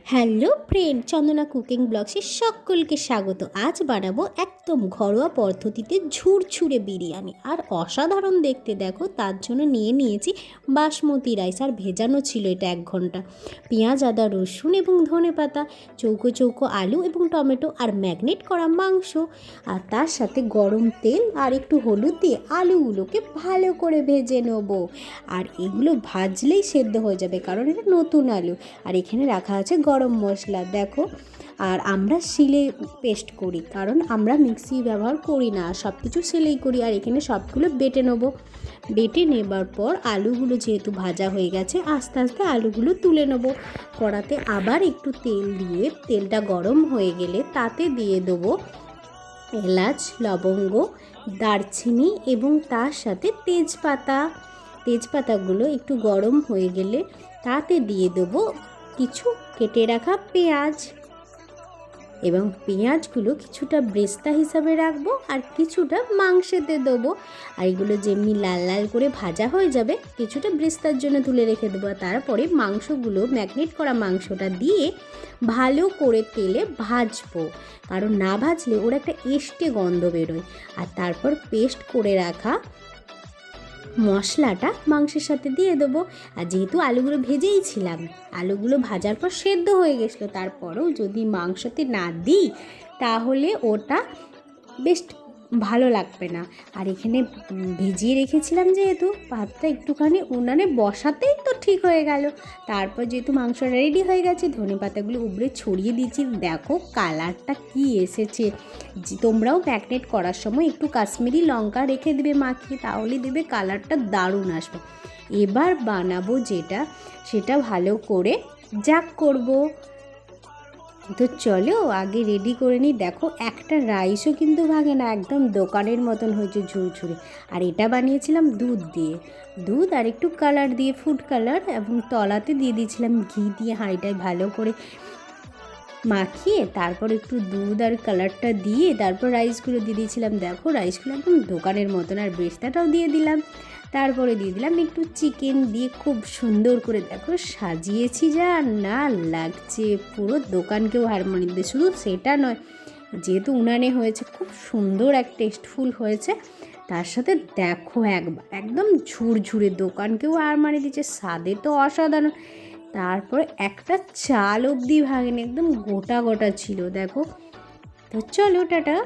Hello friend, চন্দনা cooking ব্লগসে সকলকে স্বাগত। আজ বানাবো একদম ঘরোয়া পদ্ধতিতে ঝুরঝুরে বিরিয়ানি, আর অসাধারণ দেখতে। দেখো, তার জন্য নিয়েছি বাসমতি রাইস, আর ভেজানো ছিল এটা 1 ঘন্টা। পেঁয়াজ, আদা, রসুন এবং ধনেপাতা, চৌকো চৌকো আলু এবং টমেটো, আর ম্যাগনেট করা মাংস, আর তার সাথে গরম তেল আর একটু হলুদ দিয়ে আলুগুলোকে ভালো করে ভেজে নেবো। আর এগুলো ভাজলেই সেদ্ধ হয়ে যাবে, কারণ এটা নতুন আলু। আর এখানে রাখা আছে গরম মশলা, দেখো। আর আমরা শিলে পেস্ট করি, কারণ আমরা মিক্সি ব্যবহার করি না, সব কিছু শিলেই করি। আর এখানে সবগুলো বেটে নেবো। বেটে নেবার পর আলুগুলো যেহেতু ভাজা হয়ে গেছে, আস্তে আস্তে আলুগুলো তুলে নেবো। কড়াতে আবার একটু তেল দিয়ে, তেলটা গরম হয়ে গেলে তাতে দিয়ে দেবো এলাচ, লবঙ্গ, দারচিনি এবং তার সাথে তেজপাতাগুলো একটু গরম হয়ে গেলে তাতে দিয়ে দেবো কিছু কেটে রাখা পেঁয়াজ, এবং পেঁয়াজগুলো কিছুটা ব্রেস্তা হিসাবে রাখবো আর কিছুটা মাংসেতে দেবো। আর এগুলো যেমনি লাল লাল করে ভাজা হয়ে যাবে, কিছুটা ব্রেস্তার জন্য তুলে রেখে দেবো। তারপরে মাংসগুলো, ম্যাগনেট করা মাংসটা দিয়ে ভালো করে তেলে ভাজবো, কারণ না ভাজলে ওর একটা এষ্টে গন্ধ বেরোয়। আর তারপর পেস্ট করে রাখা মশলাটা মাংসের সাথে দিয়ে দেবো। আর যেহেতু আলুগুলো ভেজেই ছিলাম, আলুগুলো ভাজার পর সেদ্ধ হয়ে গেছিলো, তারপরেও যদি মাংসতে না দিই তাহলে ওটা বেশ ভালো লাগবে না। আর এখানে ভিজিয়ে রেখেছিলাম যেহেতু, ভাতটা একটুখানি উনানে বসাতেই তো ঠিক হয়ে গেল। তারপর যেহেতু মাংসটা রেডি হয়ে গেছে, ধনেপাতাগুলো উপরে ছড়িয়ে দিয়েছি। দেখো কালারটা কি এসেছে। তোমরাও ম্যাগনেট করার সময় একটু কাশ্মীরি লঙ্কা রেখে দেবে মাখিয়ে, তাহলে দেবে কালারটা দারুণ আসবে। এবার বানাবো যেটা, সেটা ভালো করে জাক করব। তো চলো আগে রেডি করে নিই। দেখো, একটা রাইসও কিন্তু ভাঙে না, একদম দোকানের মতন হয়েছে ঝুরঝুরে। আর এটা বানিয়েছিলাম দুধ দিয়ে, দুধ আর একটু কালার দিয়ে, ফুড কালার, এবং তলাতে দিয়ে দিয়েছিলাম ঘি দিয়ে হাঁড়িটায় ভালো করে মাখিয়ে। তারপর একটু দুধ আর কালারটা দিয়ে তারপর রাইসগুলো দিয়ে দিয়েছিলাম। দেখো রাইসগুলো একদম দোকানের মতন। আর বেরেস্তাটাও দিয়ে দিলাম। তারপরে দিয়ে দিলাম একটু চিকেন দিয়ে খুব সুন্দর করে, দেখো সাজিয়েছি, যা না লাগছে, পুরো দোকানকেও হার মানিয়ে দেবে। শুধু সেটা নয়, যেহেতু উনানে হয়েছে, খুব সুন্দর এক টেস্টফুল হয়েছে। তার সাথে দেখো একবার একদম ঝুরঝুরে, দোকানকেও হার মানিয়ে দিচ্ছে, স্বাদে তো অসাধারণ। তারপরে একটা চাল অবধি ভাঙেনি, একদম গোটা গোটা ছিল। দেখো, তো চলো টাটা।